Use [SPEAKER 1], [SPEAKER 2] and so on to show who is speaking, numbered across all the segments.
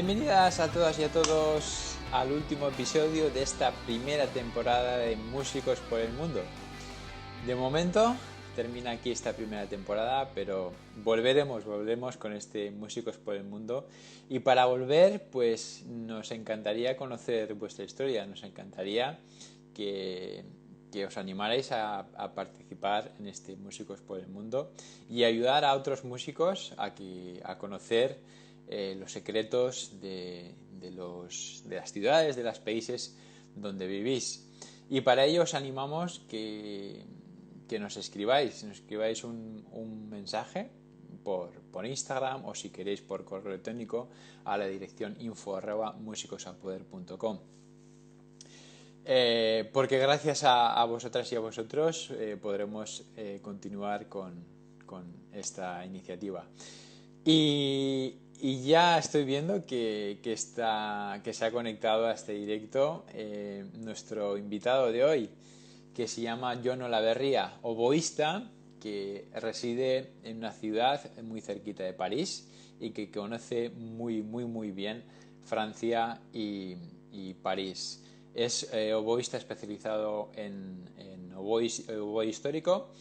[SPEAKER 1] Bienvenidas a todas y a todos al último episodio de esta primera temporada de Músicos por el Mundo. De momento termina aquí esta primera temporada, pero volveremos con este Músicos por el Mundo. Y para volver, pues nos encantaría conocer vuestra historia, nos encantaría que os animarais a participar en este Músicos por el Mundo y ayudar a otros músicos a conocer los secretos de las ciudades, de los países donde vivís. Y para ello os animamos que nos escribáis un mensaje por Instagram o si queréis por correo electrónico a la dirección info@musicosapoder.com. Porque gracias a vosotras y a vosotros podremos continuar con esta iniciativa. Y ya estoy viendo que se ha conectado a este directo nuestro invitado de hoy, que se llama Jon Olaverría, oboísta, que reside en una ciudad muy cerquita de París y que conoce muy bien Francia y París. Es oboísta especializado en oboe histórico,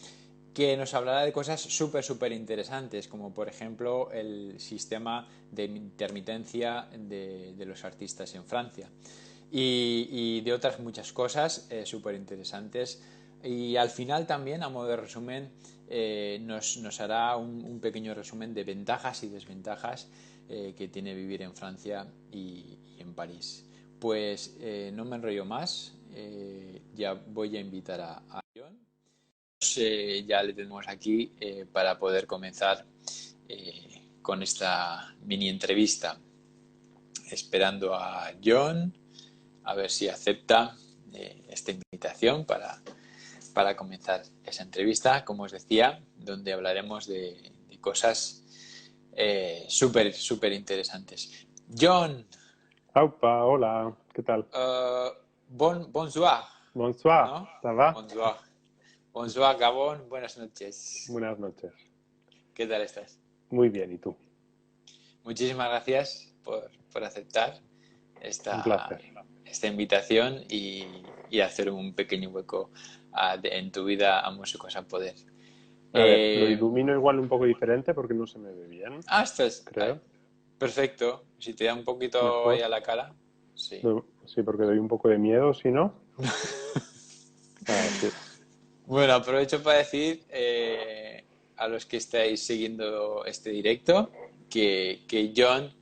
[SPEAKER 1] que nos hablará de cosas súper interesantes, como por ejemplo el sistema de intermitencia de los artistas en Francia y de otras muchas cosas súper interesantes. Y al final también, a modo de resumen, nos hará un pequeño resumen de ventajas y desventajas que tiene vivir en Francia y en París. Pues no me enrollo más, ya voy a invitar a Jon. Ya le tenemos aquí para poder comenzar con esta mini entrevista. Esperando a Jon, a ver si acepta esta invitación para comenzar esa entrevista, como os decía, donde hablaremos de cosas súper interesantes. Jon.
[SPEAKER 2] Aupa, hola, ¿qué tal?
[SPEAKER 1] Bonsoir,
[SPEAKER 2] Bonsoir,
[SPEAKER 1] ¿no?
[SPEAKER 2] ¿ça va?
[SPEAKER 1] Bonsoir. Bonsoir, Gabón. Buenas noches.
[SPEAKER 2] Buenas noches.
[SPEAKER 1] ¿Qué tal estás?
[SPEAKER 2] Muy bien, ¿y tú?
[SPEAKER 1] Muchísimas gracias por aceptar
[SPEAKER 2] Un
[SPEAKER 1] esta,
[SPEAKER 2] placer.
[SPEAKER 1] esta invitación y hacer un pequeño hueco en tu vida a Músicos a Poder.
[SPEAKER 2] A ver, lo ilumino igual un poco diferente porque no se me ve bien,
[SPEAKER 1] Estás
[SPEAKER 2] creo.
[SPEAKER 1] perfecto. Si te da un poquito ahí
[SPEAKER 2] Mejor.
[SPEAKER 1] a la cara, sí.
[SPEAKER 2] Sí, porque doy un poco de miedo, si no. Sí.
[SPEAKER 1] Bueno, aprovecho para decir a los que estáis siguiendo este directo que Jon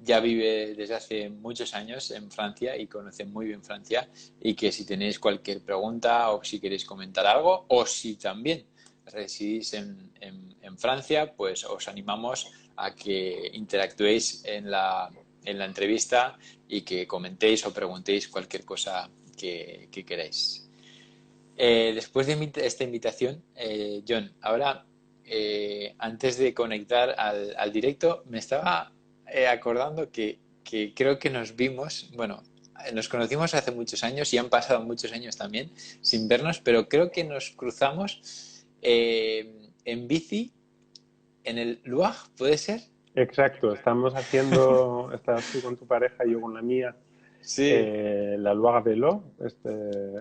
[SPEAKER 1] ya vive desde hace muchos años en Francia y conoce muy bien Francia, y que si tenéis cualquier pregunta o si queréis comentar algo o si también residís en Francia, pues os animamos a que interactuéis en la entrevista y que comentéis o preguntéis cualquier cosa que queráis. Después de esta invitación, Jon, ahora, antes de conectar al directo, me estaba acordando que creo que nos vimos, bueno, nos conocimos hace muchos años y han pasado muchos años también sin vernos, pero creo que nos cruzamos en bici en el Loire, ¿puede ser?
[SPEAKER 2] Exacto, estás tú con tu pareja y yo con la mía,
[SPEAKER 1] Sí.
[SPEAKER 2] la Loire Velo,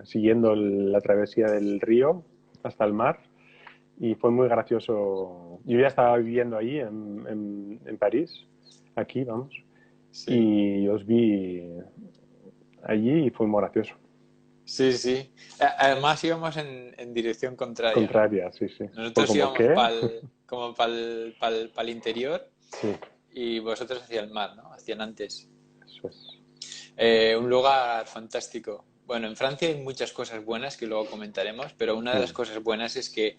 [SPEAKER 2] siguiendo la travesía del río hasta el mar. Y fue muy gracioso. Yo ya estaba viviendo ahí en París, aquí, vamos,
[SPEAKER 1] Sí.
[SPEAKER 2] y os vi allí y fue muy gracioso.
[SPEAKER 1] Sí. Además íbamos en dirección contraria, ¿no?
[SPEAKER 2] Contraria, sí, sí. Fue
[SPEAKER 1] Nosotros
[SPEAKER 2] como,
[SPEAKER 1] íbamos
[SPEAKER 2] ¿qué?
[SPEAKER 1] como para el interior
[SPEAKER 2] Sí,
[SPEAKER 1] y vosotros hacia el mar, ¿no? Hacia Nantes.
[SPEAKER 2] eso es.
[SPEAKER 1] Un lugar fantástico. Bueno, en Francia hay muchas cosas buenas que luego comentaremos, pero una de las
[SPEAKER 2] Mm.
[SPEAKER 1] cosas buenas es que,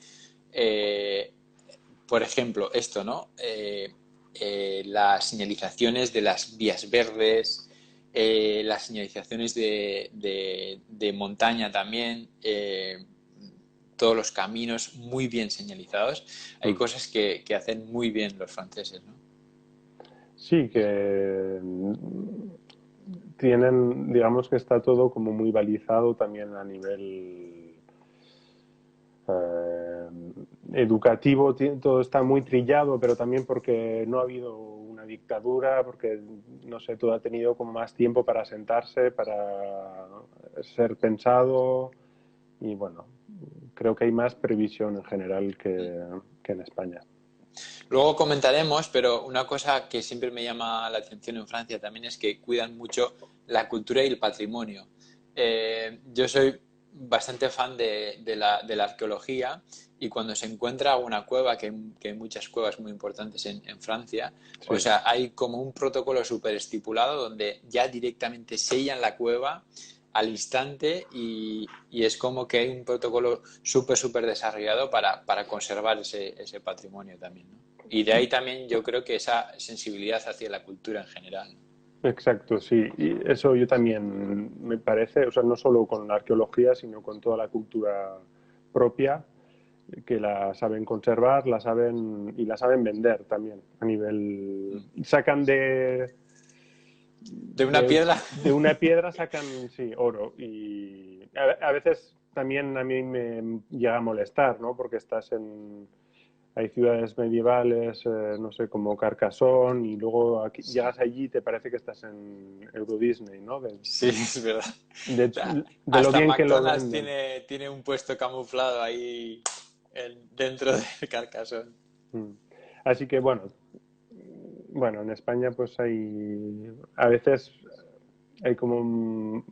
[SPEAKER 1] eh, por ejemplo, esto, ¿no? Las señalizaciones de las vías verdes, las señalizaciones de montaña también, todos los caminos muy bien señalizados. Hay
[SPEAKER 2] Mm.
[SPEAKER 1] cosas que hacen muy bien los franceses, ¿no?
[SPEAKER 2] Sí, que tienen, digamos que está todo como muy balizado también a nivel educativo, todo está muy trillado, pero también porque no ha habido una una dictadura, porque, no sé, todo ha tenido como más tiempo para sentarse, para ser pensado y bueno, creo que hay más previsión en general que en España.
[SPEAKER 1] Luego comentaremos, pero una cosa que siempre me llama la atención en Francia también es que cuidan mucho la cultura y el patrimonio. Yo soy bastante fan de la arqueología y cuando se encuentra una cueva, que hay muchas cuevas muy importantes en Francia, o
[SPEAKER 2] Sí,
[SPEAKER 1] sea, hay como un protocolo súper estipulado donde ya directamente sellan la cueva al instante y es como que hay un protocolo súper desarrollado para conservar ese patrimonio también, ¿no? Y de ahí también yo creo que esa sensibilidad hacia la cultura en general, ¿no?
[SPEAKER 2] exacto, sí. Y eso yo también me parece, o sea, no solo con la arqueología, sino con toda la cultura propia, que la saben conservar, la saben y la saben vender también a nivel sacan
[SPEAKER 1] De una piedra.
[SPEAKER 2] de una piedra sacan sí oro y a veces también a mí me llega a molestar, ¿no? Porque estás en hay ciudades medievales, no sé, como Carcassonne, y luego aquí,
[SPEAKER 1] Sí,
[SPEAKER 2] llegas allí y te parece que estás en Euro Disney, ¿no?
[SPEAKER 1] sí, es verdad.
[SPEAKER 2] De,
[SPEAKER 1] O sea,
[SPEAKER 2] de lo
[SPEAKER 1] hasta
[SPEAKER 2] bien que lo
[SPEAKER 1] McDonald's
[SPEAKER 2] venden.
[SPEAKER 1] tiene un puesto camuflado ahí dentro de Carcassonne.
[SPEAKER 2] Mm. Así que bueno, en España pues hay, a veces hay como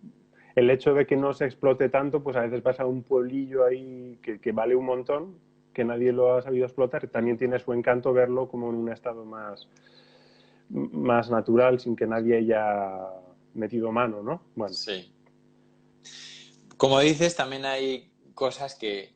[SPEAKER 2] el hecho de que no se explote tanto, pues a veces vas a un pueblillo ahí que vale un montón, que nadie lo ha sabido explotar, también tiene su encanto verlo como en un estado más natural, sin que nadie haya metido mano, ¿no? Bueno,
[SPEAKER 1] Sí. Como dices, también hay cosas que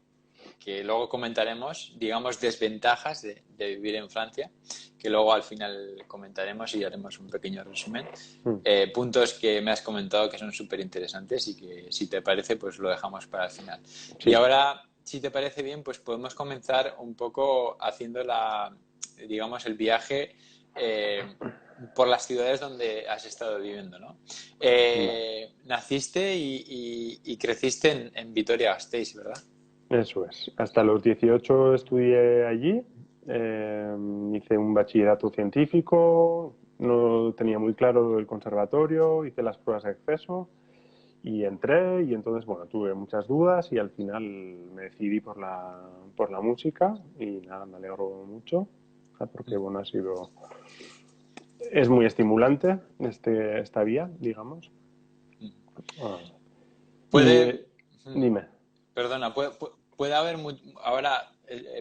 [SPEAKER 1] luego comentaremos, digamos, desventajas de vivir en Francia, que luego al final comentaremos y haremos un pequeño resumen.
[SPEAKER 2] mm,
[SPEAKER 1] Puntos que me has comentado que son súper interesantes y que si te parece, pues lo dejamos para el final. Y
[SPEAKER 2] sí,
[SPEAKER 1] ahora, si te parece bien, pues podemos comenzar un poco haciendo digamos, el viaje por las ciudades donde has estado viviendo, ¿no?
[SPEAKER 2] vale.
[SPEAKER 1] Naciste y creciste en Vitoria-Gasteiz, ¿verdad?
[SPEAKER 2] Eso es. Hasta los 18 estudié allí, hice un bachillerato científico, no tenía muy claro el conservatorio, hice las pruebas de acceso y entré y entonces, bueno, tuve muchas dudas y al final me decidí por la música y nada, me alegro mucho porque, bueno, es muy estimulante esta vía, digamos. Ah. Y
[SPEAKER 1] Puede,
[SPEAKER 2] dime.
[SPEAKER 1] perdona, puede haber ahora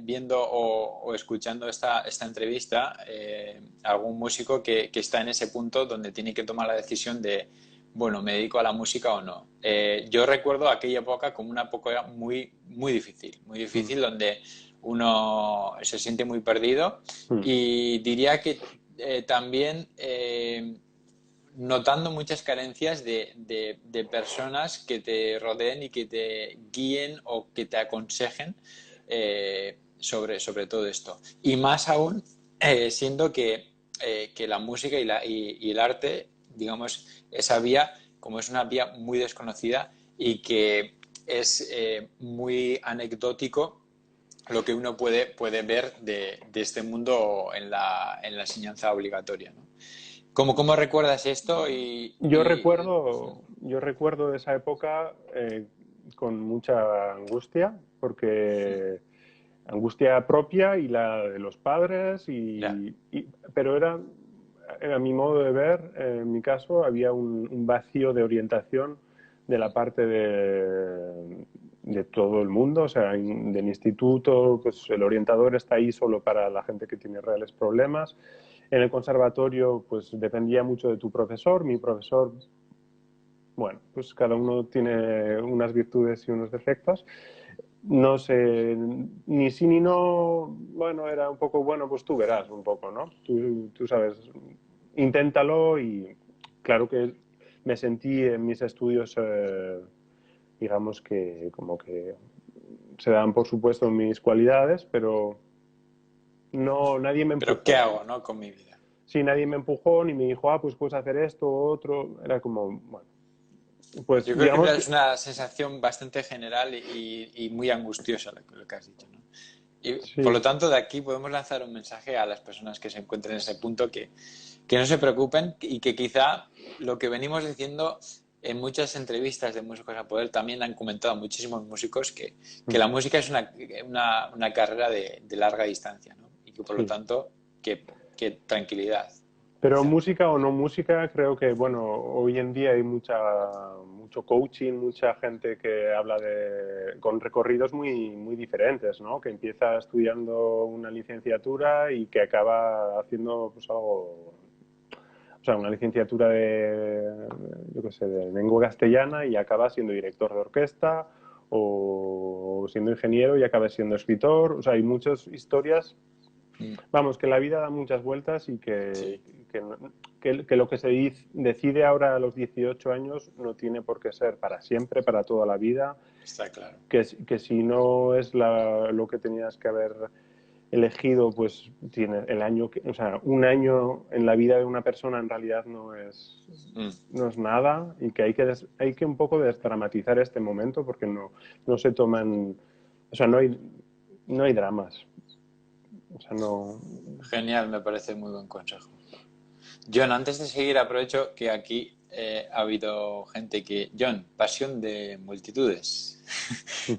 [SPEAKER 1] viendo o escuchando esta entrevista algún músico que está en ese punto donde tiene que tomar la decisión de, bueno, ¿me dedico a la música o no? Yo recuerdo aquella época como una época muy
[SPEAKER 2] Mm,
[SPEAKER 1] difícil donde uno se siente muy perdido
[SPEAKER 2] mm,
[SPEAKER 1] y diría que también notando muchas carencias de personas que te rodeen y que te guíen o que te aconsejen sobre todo esto. Y más aún, siendo que la música y el arte, digamos, esa vía, como es una vía muy desconocida y que es muy anecdótico lo que uno puede ver de este mundo en la enseñanza obligatoria, ¿no? ¿Cómo recuerdas esto?
[SPEAKER 2] yo recuerdo esa época con mucha angustia, porque angustia propia y la de los padres,
[SPEAKER 1] Ya.
[SPEAKER 2] pero era, a mi modo de ver, en mi caso, había un vacío de orientación de la parte de todo el mundo, o sea, del instituto, pues el orientador está ahí solo para la gente que tiene reales problemas. En el conservatorio, pues dependía mucho de tu profesor. Mi profesor, bueno, pues cada uno tiene unas virtudes y unos defectos. No sé, ni sí ni no, bueno, era un poco, bueno, pues tú verás un poco, ¿no? Tú sabes, inténtalo y claro que me sentí en mis estudios, digamos que como que se dan por supuesto mis cualidades, pero no, nadie me
[SPEAKER 1] Pero ¿qué
[SPEAKER 2] empujó.
[SPEAKER 1] hago, no, con mi vida?
[SPEAKER 2] Sí, nadie me empujó ni me dijo, pues puedes hacer esto o otro. Era como, bueno, pues
[SPEAKER 1] Yo creo que
[SPEAKER 2] digamos que
[SPEAKER 1] es una sensación bastante general y muy angustiosa lo que has dicho, ¿no? Y por lo
[SPEAKER 2] Sí,
[SPEAKER 1] tanto, de aquí podemos lanzar un mensaje a las personas que se encuentren en ese punto que no se preocupen y que quizá lo que venimos diciendo en muchas entrevistas de músicos a poder también han comentado muchísimos músicos que la música es una carrera de larga distancia, ¿no? Y que por lo
[SPEAKER 2] sí.
[SPEAKER 1] tanto, que tranquilidad,
[SPEAKER 2] Pero
[SPEAKER 1] quizá.
[SPEAKER 2] música o no música, creo que, bueno, hoy en día hay mucho coaching, mucha gente que habla con recorridos muy diferentes, ¿no? Que empieza estudiando una licenciatura y que acaba haciendo pues algo, o sea, una licenciatura yo qué sé, de lengua castellana y acaba siendo director de orquesta o siendo ingeniero y acaba siendo escritor. O sea, hay muchas historias.
[SPEAKER 1] Mm,
[SPEAKER 2] Vamos, que la vida da muchas vueltas y
[SPEAKER 1] sí,
[SPEAKER 2] que lo que decide ahora a los 18 años no tiene por qué ser para siempre, para toda la vida,
[SPEAKER 1] está claro.
[SPEAKER 2] que si no es lo que tenías que haber elegido, pues tiene el año, o sea, un año en la vida de una persona en realidad
[SPEAKER 1] Mm,
[SPEAKER 2] no es nada y que hay que un poco desdramatizar este momento porque no se toman, o sea, no hay dramas. O sea, no.
[SPEAKER 1] genial, me parece muy buen consejo. John, antes de seguir, aprovecho que aquí ha habido gente que... John, pasión de multitudes.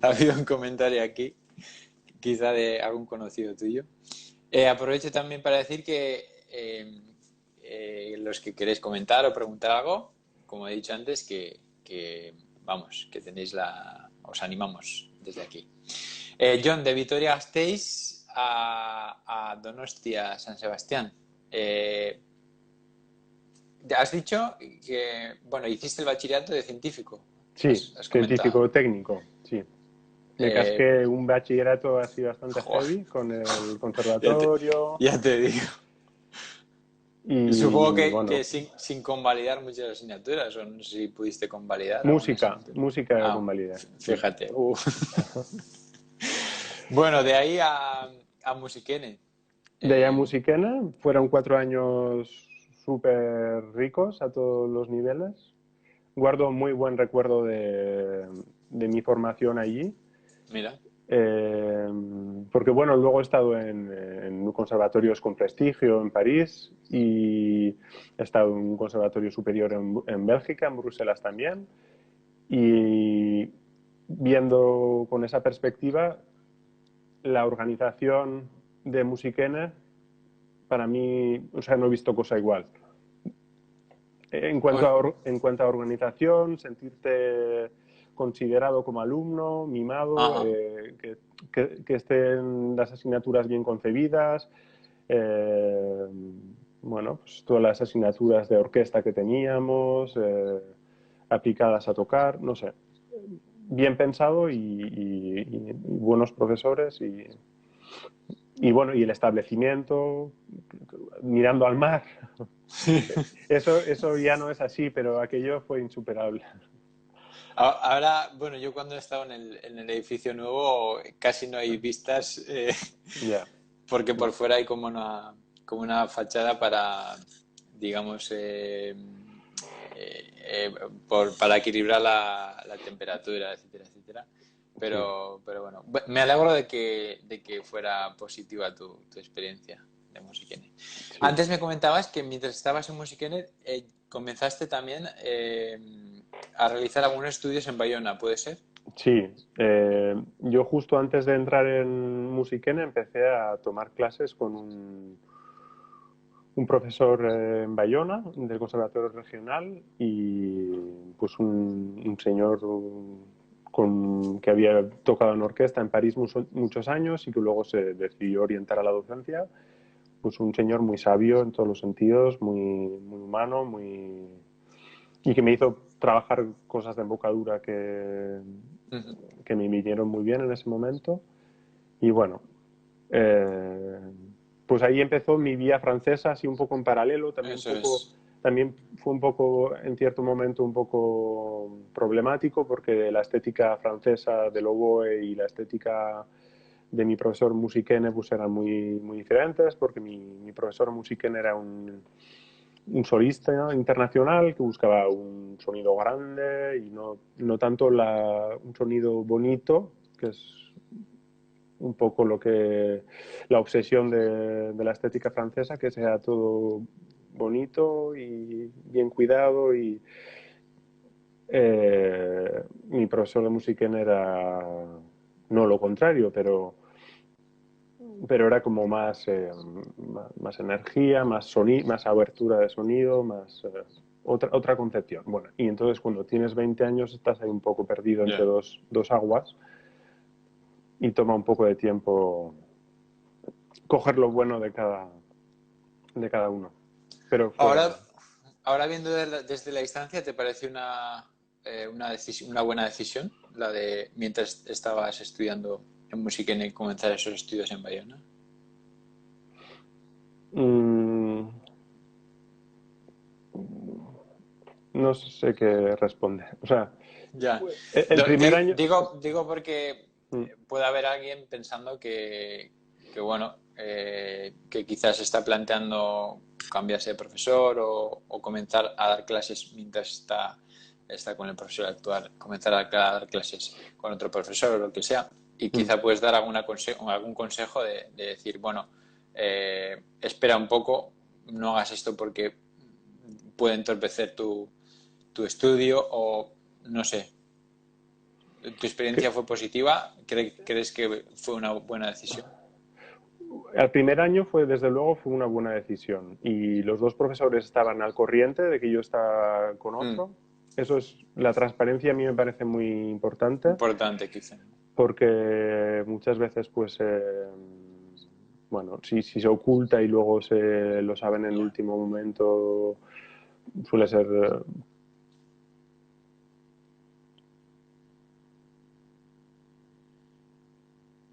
[SPEAKER 1] Ha habido un comentario aquí, quizá de algún conocido tuyo. Aprovecho también para decir que los que queréis comentar o preguntar algo, como he dicho antes, vamos, que tenéis os animamos desde aquí. John, de Vitoria-Gasteiz a Donostia, San Sebastián. Eh, Has dicho que, bueno, hiciste el bachillerato de científico,
[SPEAKER 2] Sí,
[SPEAKER 1] has comentado.
[SPEAKER 2] científico técnico, sí. Me
[SPEAKER 1] Eh,
[SPEAKER 2] casqué un bachillerato así bastante
[SPEAKER 1] joder,
[SPEAKER 2] heavy con el
[SPEAKER 1] ya te,
[SPEAKER 2] conservatorio
[SPEAKER 1] ya te digo. Supongo
[SPEAKER 2] y
[SPEAKER 1] que
[SPEAKER 2] bueno,
[SPEAKER 1] sin convalidar muchas asignaturas, o no sé si pudiste convalidar alguna
[SPEAKER 2] música,
[SPEAKER 1] asignatura.
[SPEAKER 2] música
[SPEAKER 1] Ah,
[SPEAKER 2] convalida, sí.
[SPEAKER 1] fíjate. Bueno, de ahí a Musiquene.
[SPEAKER 2] De allá a
[SPEAKER 1] Eh,
[SPEAKER 2] Musiquena fueron 4 años súper ricos a todos los niveles. Guardo muy buen recuerdo de mi formación allí.
[SPEAKER 1] Mira,
[SPEAKER 2] Eh, Porque bueno, luego he estado en conservatorios con prestigio en París y he estado en un conservatorio superior en Bélgica, en Bruselas también. Y viendo con esa perspectiva, la organización de Musikene, para mí, o sea, no he visto cosa igual.
[SPEAKER 1] os-
[SPEAKER 2] En cuanto a organización, sentirte considerado como alumno, mimado,
[SPEAKER 1] ajá.
[SPEAKER 2] que estén las asignaturas bien concebidas, eh, bueno, pues todas las asignaturas de orquesta que teníamos, aplicadas a tocar, no sé, bien pensado y buenos profesores y bueno, y el establecimiento mirando al mar. Eso ya no es así, pero aquello fue insuperable.
[SPEAKER 1] Ahora, bueno, yo cuando he estado en el edificio nuevo casi no hay vistas
[SPEAKER 2] Ya.
[SPEAKER 1] porque por fuera hay como una fachada para, digamos, para equilibrar la temperatura, etcétera, etcétera.
[SPEAKER 2] Sí,
[SPEAKER 1] Pero bueno, me alegro de que fuera positiva tu experiencia de Musiquene.
[SPEAKER 2] sí,
[SPEAKER 1] Antes me comentabas que mientras estabas en Musiquene comenzaste también a realizar algunos estudios en Bayona, ¿puede ser?
[SPEAKER 2] sí. Yo justo antes de entrar en Musiquene empecé a tomar clases con un profesor en Bayona del Conservatorio Regional y pues un señor que había tocado en orquesta en París muchos años y que luego se decidió orientar a la docencia. Pues un señor muy sabio en todos los sentidos, muy humano, y que me hizo trabajar cosas de embocadura
[SPEAKER 1] Ujú.
[SPEAKER 2] que me vinieron muy bien en ese momento. Y bueno, eh, pues ahí empezó mi vía francesa, así un poco en paralelo,
[SPEAKER 1] Eso es.
[SPEAKER 2] también fue un poco, en cierto momento, un poco problemático porque la estética francesa del oboe y la estética de mi profesor Musiquene pues eran muy diferentes porque mi profesor Musiquene era un solista internacional que buscaba un sonido grande y no tanto un sonido bonito, que es un poco la obsesión de la estética francesa, que sea todo bonito y bien cuidado. Y mi profesor de música era no lo contrario, pero era como más energía, más abertura de sonido, otra concepción. Bueno, y entonces cuando tienes 20 años estás ahí un poco perdido entre
[SPEAKER 1] Ya.
[SPEAKER 2] dos aguas y toma un poco de tiempo coger lo bueno de cada uno. Pero
[SPEAKER 1] Ahora,
[SPEAKER 2] fue...
[SPEAKER 1] ahora viendo desde la distancia, ¿te parece una buena decisión la de mientras estabas estudiando en música y comenzar esos estudios en Bayona?
[SPEAKER 2] mm, no sé qué responder. O sea,
[SPEAKER 1] Ya.
[SPEAKER 2] el primer año...
[SPEAKER 1] Digo porque
[SPEAKER 2] Mm,
[SPEAKER 1] puede haber alguien pensando que bueno, que quizás está planteando cambiarse de profesor o comenzar a dar clases mientras está con el profesor actual, comenzar a dar clases con otro profesor o lo que sea, y
[SPEAKER 2] mm.
[SPEAKER 1] quizá puedes dar algún consejo de decir, bueno, espera un poco, no hagas esto porque puede entorpecer tu estudio o no sé. ¿Tu experiencia
[SPEAKER 2] Que-
[SPEAKER 1] fue positiva? ¿Crees que fue una buena decisión?
[SPEAKER 2] El primer año desde luego, fue una buena decisión. Y los dos profesores estaban al corriente de que yo estaba con
[SPEAKER 1] Mm,
[SPEAKER 2] otro. La transparencia a mí me parece muy importante
[SPEAKER 1] importante, quizá.
[SPEAKER 2] porque muchas veces, pues, bueno, si se oculta y luego se lo saben en el
[SPEAKER 1] Ya.
[SPEAKER 2] último momento, suele ser...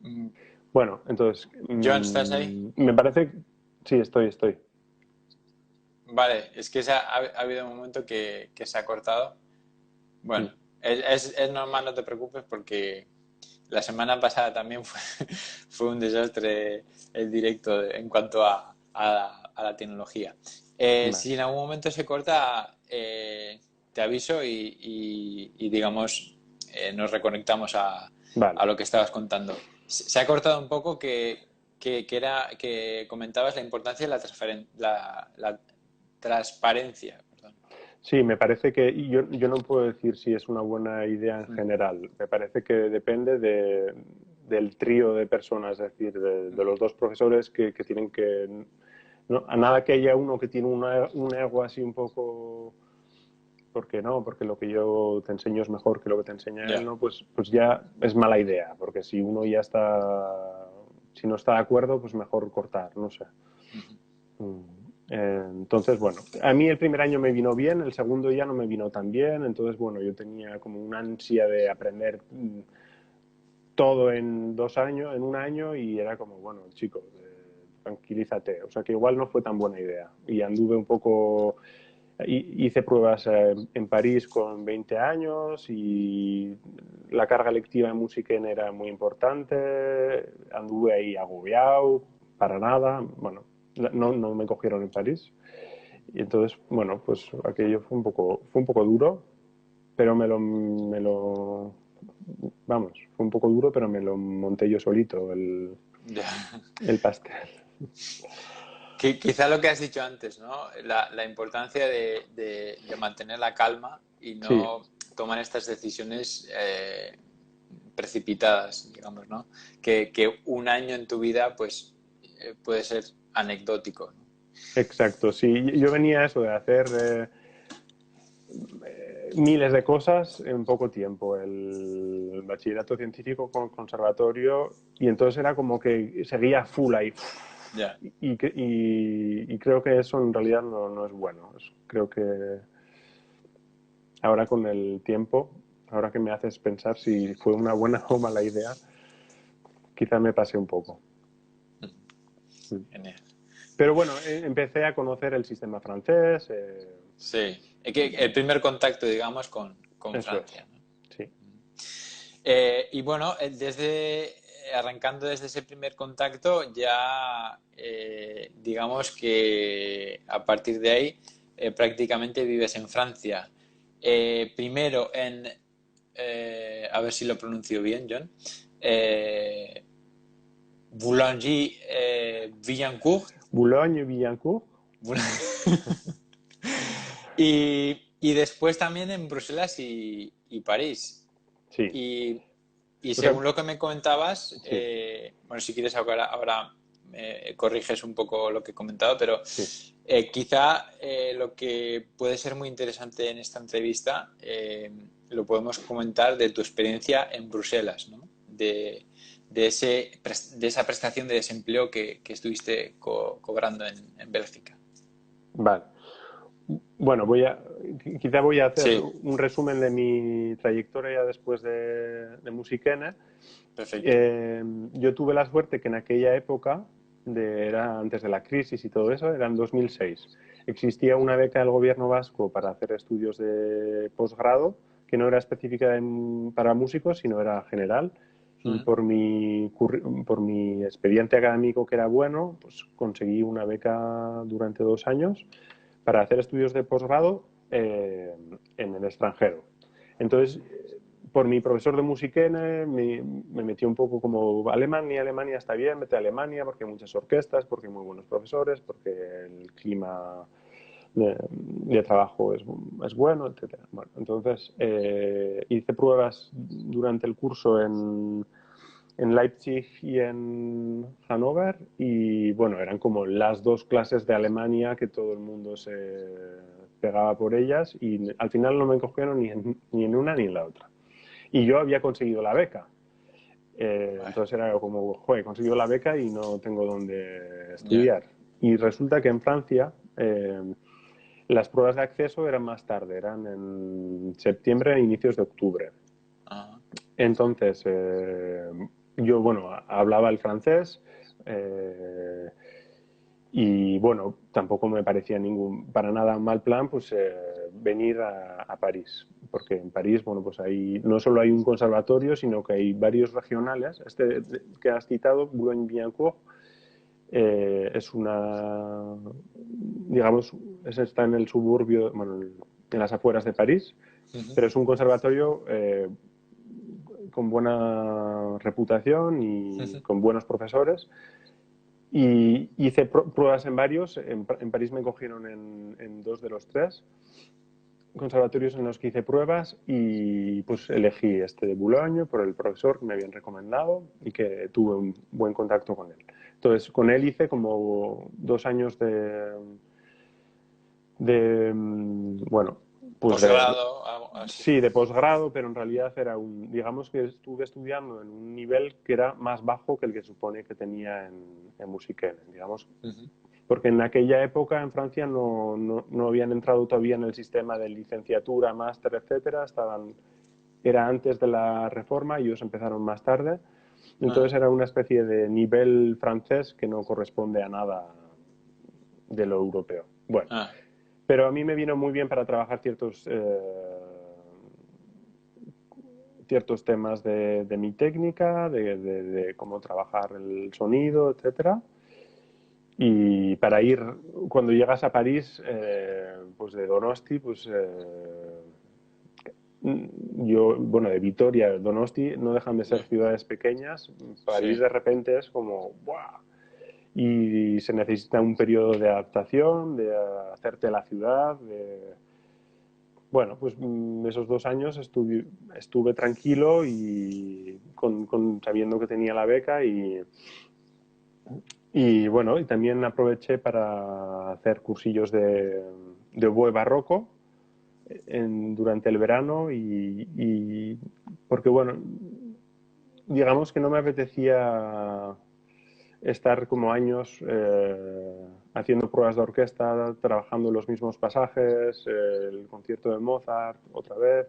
[SPEAKER 1] Mm,
[SPEAKER 2] bueno, entonces,
[SPEAKER 1] John, ¿estás ahí?
[SPEAKER 2] me parece... Sí, estoy.
[SPEAKER 1] Vale, es que ha habido un momento que se ha cortado.
[SPEAKER 2] Mm.
[SPEAKER 1] Bueno, es normal, no te preocupes, porque la semana pasada también fue un desastre el directo en cuanto a la tecnología.
[SPEAKER 2] Vale,
[SPEAKER 1] Si en algún momento se corta, te aviso y digamos, nos reconectamos
[SPEAKER 2] vale.
[SPEAKER 1] a lo que estabas contando. Se ha cortado un poco que comentabas la importancia de la transparencia. Perdón.
[SPEAKER 2] Sí, me parece que y yo no puedo decir si es una buena idea en
[SPEAKER 1] Mm,
[SPEAKER 2] general. Me parece que depende del trío de personas, es decir, de los dos profesores que tienen que... a nada que haya uno que tiene un ego así un poco, porque no, porque lo que yo te enseño es mejor que lo que te enseña él,
[SPEAKER 1] ya.
[SPEAKER 2] ¿no? Pues ya es mala idea, porque si uno ya está, si no está de acuerdo, pues mejor cortar, no sé.
[SPEAKER 1] Ujú.
[SPEAKER 2] Entonces, bueno, a mí el primer año me vino bien, el segundo ya no me vino tan bien, entonces, bueno, yo tenía como una ansia de aprender todo en 2 años, en un año, y era como, bueno, chicos, tranquilízate. O sea que igual no fue tan buena idea. Y anduve un poco, hice pruebas en París con 20 años y la carga lectiva en música era muy importante, anduve ahí agobiado, para nada, bueno, no me cogieron en París. Y entonces, bueno, pues aquello fue un poco duro, pero vamos, fue un poco duro, pero me lo monté yo solito,
[SPEAKER 1] Ya.
[SPEAKER 2] el pastel.
[SPEAKER 1] Quizá lo que has dicho antes, ¿no? La importancia de mantener la calma y
[SPEAKER 2] Sí,
[SPEAKER 1] no tomar estas decisiones precipitadas, digamos, ¿no? Que un año en tu vida, pues, puede ser anecdótico, ¿no?
[SPEAKER 2] exacto. Sí, yo venía a eso de hacer miles de cosas en poco tiempo. El bachillerato científico con conservatorio, y entonces era como que seguía full ahí.
[SPEAKER 1] Ya.
[SPEAKER 2] Y creo que eso en realidad no es bueno. Creo que ahora con el tiempo, ahora que me haces pensar si fue una buena o mala idea, quizá me pasé un poco.
[SPEAKER 1] Genial.
[SPEAKER 2] Pero bueno, empecé a conocer el sistema francés,
[SPEAKER 1] Sí. El primer contacto, digamos, con
[SPEAKER 2] eso es,
[SPEAKER 1] Francia, ¿no?
[SPEAKER 2] sí.
[SPEAKER 1] Y bueno, arrancando desde ese primer contacto, ya digamos que a partir de ahí prácticamente vives en Francia. Primero a ver si lo pronuncio bien, John, eh, Boulanger-Billancourt.
[SPEAKER 2] Boulogne-Billancourt.
[SPEAKER 1] Y después también en Bruselas y París.
[SPEAKER 2] Sí.
[SPEAKER 1] Y
[SPEAKER 2] O sea,
[SPEAKER 1] según lo que me comentabas,
[SPEAKER 2] sí,
[SPEAKER 1] bueno, si quieres ahora corriges un poco lo que he comentado, pero
[SPEAKER 2] sí.
[SPEAKER 1] quizá lo que puede ser muy interesante en esta entrevista lo podemos comentar de tu experiencia en Bruselas, ¿no? De esa prestación de desempleo que estuviste cobrando en Bélgica.
[SPEAKER 2] Vale. Bueno, quizá voy a hacer
[SPEAKER 1] Sí,
[SPEAKER 2] un resumen de mi trayectoria después de Musikene.
[SPEAKER 1] perfecto.
[SPEAKER 2] Yo tuve la suerte que en aquella época, era antes de la crisis y todo eso, era en 2006. Existía una beca del gobierno vasco para hacer estudios de posgrado, que no era específica para músicos, sino era general. Y
[SPEAKER 1] Mm.
[SPEAKER 2] por mi expediente académico, que era bueno, pues conseguí una beca durante 2 años para hacer estudios de posgrado en el extranjero. Entonces, por mi profesor de música me metió un poco como Alemania está bien, vete a Alemania porque hay muchas orquestas, porque hay muy buenos profesores, porque el clima de trabajo es bueno, etc. Bueno, entonces hice pruebas durante el curso en Leipzig y en Hannover y bueno, eran como las dos clases de Alemania que todo el mundo se pegaba por ellas y al final no me cogieron ni en una ni en la otra. Y yo había conseguido la beca.
[SPEAKER 1] Vale.
[SPEAKER 2] Entonces era como, joder, he conseguido la beca y no tengo dónde
[SPEAKER 1] Ya.
[SPEAKER 2] estudiar. Y resulta que en Francia las pruebas de acceso eran más tarde, eran en septiembre e inicios de octubre.
[SPEAKER 1] Ajá.
[SPEAKER 2] Entonces, yo, bueno, hablaba el francés y, bueno, tampoco me parecía para nada mal plan, pues, venir a París. Porque en París, bueno, pues ahí no solo hay un conservatorio, sino que hay varios regionales. Este que has citado, Boulogne-Billancourt, es digamos, está en el suburbio, bueno, en las afueras de París,
[SPEAKER 1] Ujú.
[SPEAKER 2] pero es un conservatorio con buena reputación y
[SPEAKER 1] Ujú.
[SPEAKER 2] con buenos profesores. Y hice pruebas en varios. En París me cogieron en 2 de los 3 conservatorios en los que hice pruebas y pues elegí este de Boulogne por el profesor que me habían recomendado y que tuve un buen contacto con él. Entonces, con él hice como 2 años bueno, pues
[SPEAKER 1] Posgrado, algo así.
[SPEAKER 2] sí, de posgrado, pero en realidad digamos que estuve estudiando en un nivel que era más bajo que el que supone que tenía en Musiquén, digamos,
[SPEAKER 1] Ujú.
[SPEAKER 2] porque en aquella época en Francia no habían entrado todavía en el sistema de licenciatura, máster, etcétera, era antes de la reforma y ellos empezaron más tarde,
[SPEAKER 1] Ah,
[SPEAKER 2] entonces era una especie de nivel francés que no corresponde a nada de lo europeo. Bueno,
[SPEAKER 1] ah,
[SPEAKER 2] pero a mí me vino muy bien para trabajar ciertos temas de mi técnica, de cómo trabajar el sonido, etcétera. Y para ir, cuando llegas a París, pues de Donosti, pues bueno, de Vitoria, Donosti, no dejan de ser
[SPEAKER 1] ya,
[SPEAKER 2] ciudades pequeñas. París
[SPEAKER 1] sí.
[SPEAKER 2] de repente es como, ¡buah! Y se necesita un periodo de adaptación, de hacerte la ciudad, bueno, pues esos 2 años estuve tranquilo y sabiendo que tenía la beca y bueno, y también aproveché para hacer cursillos de oboe barroco durante el verano porque bueno, digamos que no me apetecía estar como años haciendo pruebas de orquesta, trabajando los mismos pasajes, el concierto de Mozart otra vez.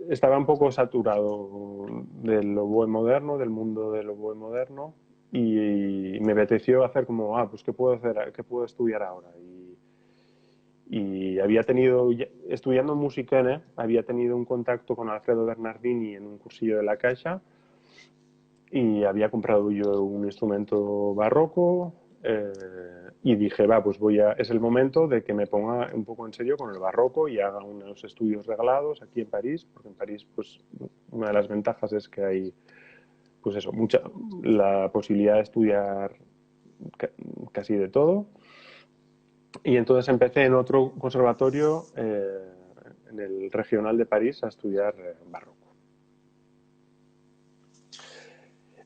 [SPEAKER 2] Estaba un poco saturado del oboe moderno, del mundo del oboe moderno, y me apeteció hacer como, pues ¿qué puedo hacer? ¿Qué puedo estudiar ahora? Y había tenido, estudiando música, había tenido un contacto con Alfredo Bernardini en un cursillo de la Caixa y había comprado yo un instrumento barroco y dije, pues es el momento de que me ponga un poco en serio con el barroco y haga unos estudios reglados aquí en París, porque en París pues una de las ventajas es que hay pues eso, la posibilidad de estudiar casi de todo. Y entonces empecé en otro conservatorio, en el Regional de París, a estudiar barroco.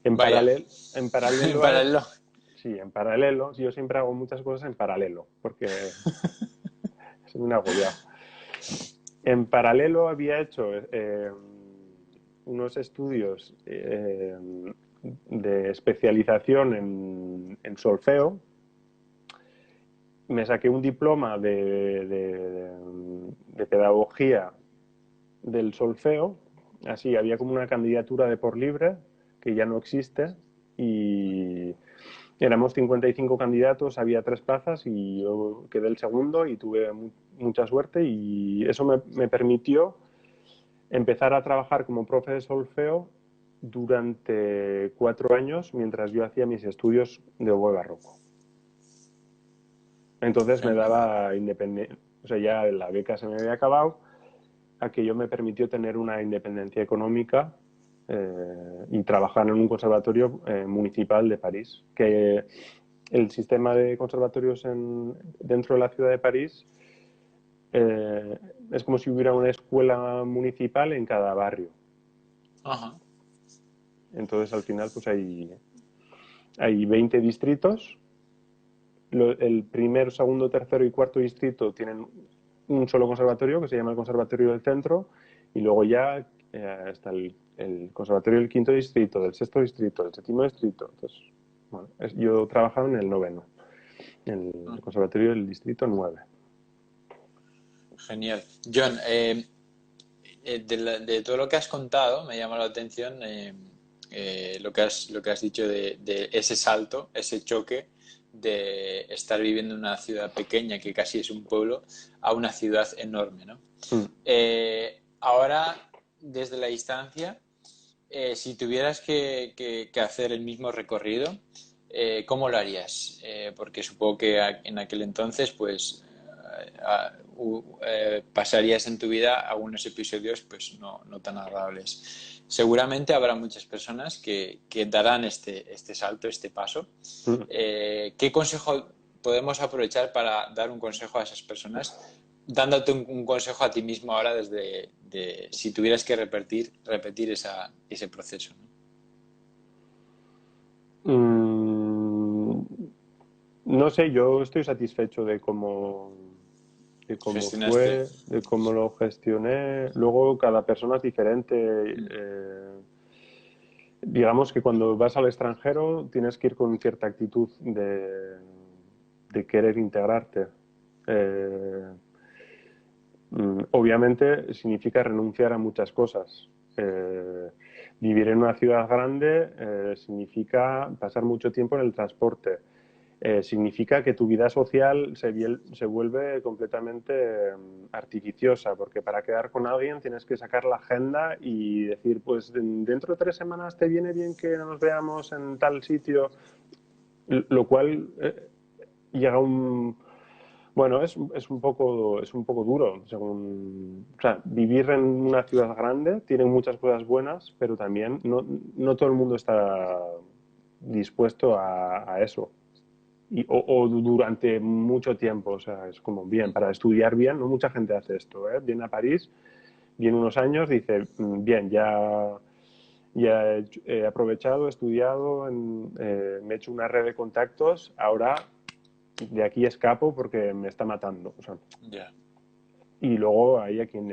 [SPEAKER 1] Vaya,
[SPEAKER 2] En
[SPEAKER 1] en
[SPEAKER 2] paralelo a
[SPEAKER 1] paralelo.
[SPEAKER 2] eso, sí, en paralelo, sí, yo siempre hago muchas cosas en paralelo, porque soy un agobiado. En paralelo había hecho unos estudios de especialización en solfeo. Me saqué un diploma de pedagogía del solfeo. Así, había como una candidatura de por libre, que ya no existe, y éramos 55 candidatos, había 3 plazas y yo quedé el segundo y tuve mucha suerte, y eso me permitió empezar a trabajar como profe de solfeo durante 4 años mientras yo hacía mis estudios de oboe barroco. Entonces me
[SPEAKER 1] Fenomenal.
[SPEAKER 2] daba independencia, o sea, ya la beca se me había acabado, aquello me permitió tener una independencia económica y trabajar en un conservatorio municipal de París, que el sistema de conservatorios dentro de la ciudad de París es como si hubiera una escuela municipal en cada barrio.
[SPEAKER 1] Ajá.
[SPEAKER 2] Entonces al final pues hay 20 distritos. El primero, segundo, tercero y cuarto distrito tienen un solo conservatorio que se llama el Conservatorio del Centro, y luego ya está el conservatorio del quinto distrito, del sexto distrito, del séptimo distrito. Entonces, bueno, yo trabajaba en el noveno, en el conservatorio del distrito 9.
[SPEAKER 1] Genial. John, de todo lo que has contado, me llama la atención lo que has dicho de ese salto, ese choque de estar viviendo en una ciudad pequeña que casi es un pueblo a una ciudad enorme, ¿no?
[SPEAKER 2] Mm.
[SPEAKER 1] Ahora, desde la distancia, si tuvieras que hacer el mismo recorrido, ¿cómo lo harías? Porque supongo que en aquel entonces, pues, pasarías en tu vida algunos episodios, pues, no tan agradables. Seguramente habrá muchas personas que darán este salto, este paso.
[SPEAKER 2] Mm.
[SPEAKER 1] ¿Qué consejo podemos aprovechar para dar un consejo a esas personas? Dándote un consejo a ti mismo ahora si tuvieras que repetir ese proceso, ¿no?
[SPEAKER 2] Mm, no sé, yo estoy satisfecho de cómo
[SPEAKER 1] Gestionaste.
[SPEAKER 2] fue, de cómo lo gestioné. Luego cada persona es diferente. Digamos que cuando vas al extranjero tienes que ir con cierta actitud de querer integrarte. Eh, Obviamente significa renunciar a muchas cosas. Vivir en una ciudad grande significa pasar mucho tiempo en el transporte. Significa que tu vida social se vuelve completamente artificiosa, porque para quedar con alguien tienes que sacar la agenda y decir, pues dentro de 3 semanas te viene bien que nos veamos en tal sitio, lo cual llega a un... Bueno, es un poco duro. O sea, vivir en una ciudad grande tiene muchas cosas buenas, pero también no todo el mundo está dispuesto a eso. O durante mucho tiempo, o sea, es como bien, para estudiar bien, no mucha gente hace esto, ¿eh? Viene a París, viene unos años, dice, bien, ya he aprovechado, he estudiado, me he hecho una red de contactos, ahora de aquí escapo porque me está matando. O sea,
[SPEAKER 1] Ya.
[SPEAKER 2] y luego hay a quien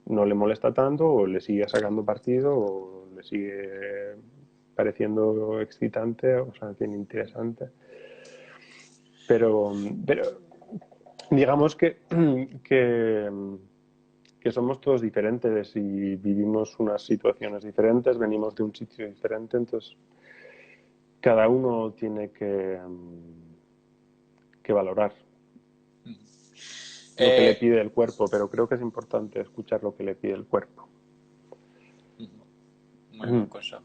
[SPEAKER 2] no le molesta tanto, o le sigue sacando partido, o le sigue pareciendo excitante, o sea, bien interesante. Pero digamos que, que somos todos diferentes y vivimos unas situaciones diferentes, venimos de un sitio diferente, entonces cada uno tiene que valorar lo que le
[SPEAKER 1] Eh,
[SPEAKER 2] pide el cuerpo, pero creo que es importante escuchar lo que le pide el cuerpo.
[SPEAKER 1] Muy buen consejo.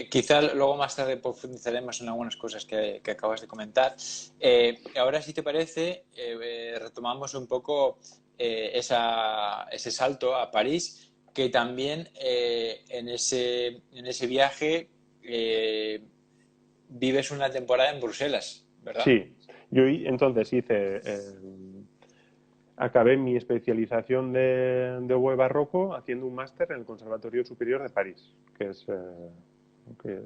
[SPEAKER 1] Quizá luego más tarde profundizaremos en algunas cosas que acabas de comentar. Ahora, si te parece, retomamos un poco ese salto a París. que también en ese viaje vives una temporada en Bruselas, ¿verdad?
[SPEAKER 2] Sí, yo entonces acabé mi especialización de oboe barroco haciendo un máster en el Conservatorio Superior de París, que es, que